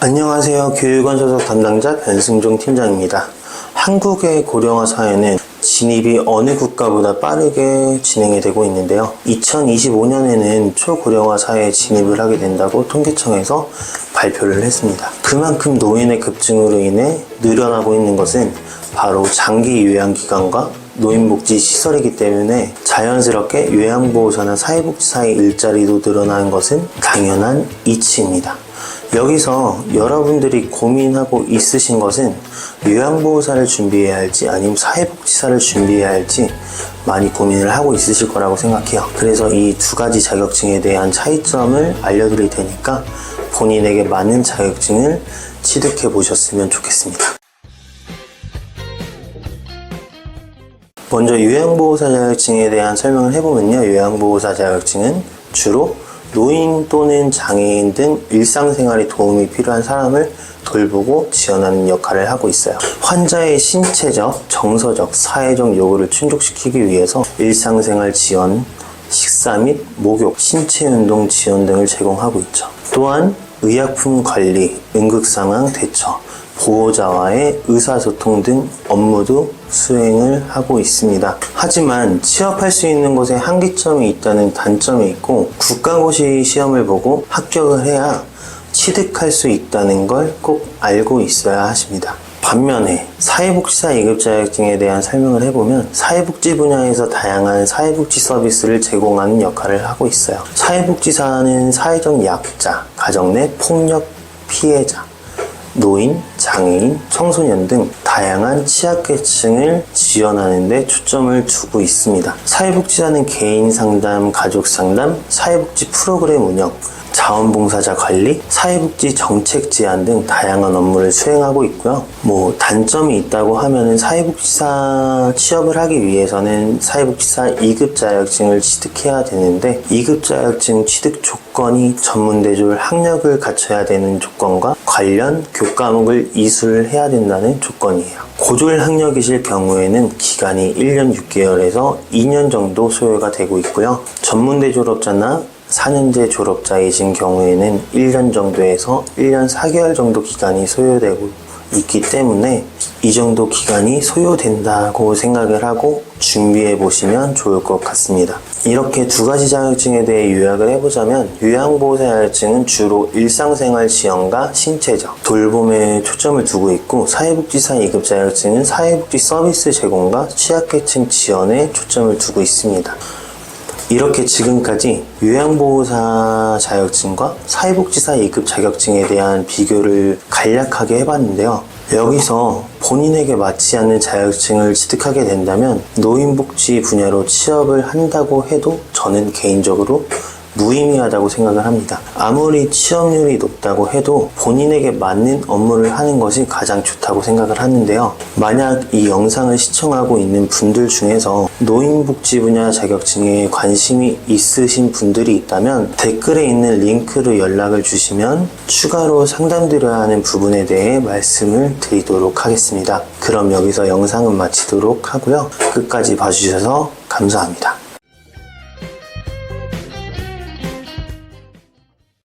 안녕하세요. 교육원 소속 담당자 변승종 팀장입니다. 한국의 고령화 사회는 진입이 어느 국가보다 빠르게 진행이 되고 있는데요. 2025년에는 초고령화 사회에 진입을 하게 된다고 통계청에서 발표를 했습니다. 그만큼 노인의 급증으로 인해 늘어나고 있는 것은 바로 장기 요양기관과 노인복지시설이기 때문에 자연스럽게 요양보호사나 사회복지사의 일자리도 늘어나는 것은 당연한 이치입니다. 여기서 여러분들이 고민하고 있으신 것은 요양보호사를 준비해야 할지 아니면 사회복지사를 준비해야 할지 많이 고민을 하고 있으실 거라고 생각해요. 그래서 이 두 가지 자격증에 대한 차이점을 알려드릴 테니까 본인에게 맞는 자격증을 취득해 보셨으면 좋겠습니다. 먼저 요양보호사 자격증에 대한 설명을 해보면요. 요양보호사 자격증은 주로 노인 또는 장애인 등 일상생활에 도움이 필요한 사람을 돌보고 지원하는 역할을 하고 있어요. 환자의 신체적, 정서적, 사회적 요구를 충족시키기 위해서 일상생활 지원, 식사 및 목욕, 신체운동 지원 등을 제공하고 있죠. 또한 의약품 관리, 응급상황 대처, 보호자와의 의사소통 등 업무도 수행을 하고 있습니다. 하지만 취업할 수 있는 곳에 한계점이 있다는 단점이 있고 국가고시 시험을 보고 합격을 해야 취득할 수 있다는 걸 꼭 알고 있어야 하십니다. 반면에 사회복지사 2급 자격증에 대한 설명을 해보면 사회복지 분야에서 다양한 사회복지 서비스를 제공하는 역할을 하고 있어요. 사회복지사는 사회적 약자, 가정 내 폭력 피해자, 노인, 장애인, 청소년 등 다양한 취약계층을 지원하는 데 초점을 두고 있습니다. 사회복지사는 개인 상담, 가족 상담, 사회복지 프로그램 운영, 자원봉사자 관리, 사회복지 정책 제안 등 다양한 업무를 수행하고 있고요. 단점이 있다고 하면은 사회복지사 취업을 하기 위해서는 사회복지사 2급 자격증을 취득해야 되는데 2급 자격증 취득 조건이 전문대졸 학력을 갖춰야 되는 조건과 관련 교과목을 이수를 해야 된다는 조건이에요. 고졸 학력이실 경우에는 기간이 1년 6개월에서 2년 정도 소요가 되고 있고요. 전문대 졸업자나 4년제 졸업자이신 경우에는 1년 정도에서 1년 4개월 정도 기간이 소요되고 있기 때문에 이 정도 기간이 소요된다고 생각을 하고 준비해 보시면 좋을 것 같습니다. 이렇게 두 가지 자격증에 대해 요약을 해보자면 요양보호사 자격증은 주로 일상생활 지원과 신체적 돌봄에 초점을 두고 있고 사회복지사 2급 자격증은 사회복지 서비스 제공과 취약계층 지원에 초점을 두고 있습니다. 이렇게 지금까지 요양보호사 자격증과 사회복지사 2급 자격증에 대한 비교를 간략하게 해봤는데요. 여기서 본인에게 맞지 않는 자격증을 취득하게 된다면 노인복지 분야로 취업을 한다고 해도 저는 개인적으로 무의미하다고 생각을 합니다. 아무리 취업률이 높다고 해도 본인에게 맞는 업무를 하는 것이 가장 좋다고 생각을 하는데요. 만약 이 영상을 시청하고 있는 분들 중에서 노인복지 분야 자격증에 관심이 있으신 분들이 있다면 댓글에 있는 링크로 연락을 주시면 추가로 상담드려야 하는 부분에 대해 말씀을 드리도록 하겠습니다. 그럼 여기서 영상은 마치도록 하고요. 끝까지 봐주셔서 감사합니다.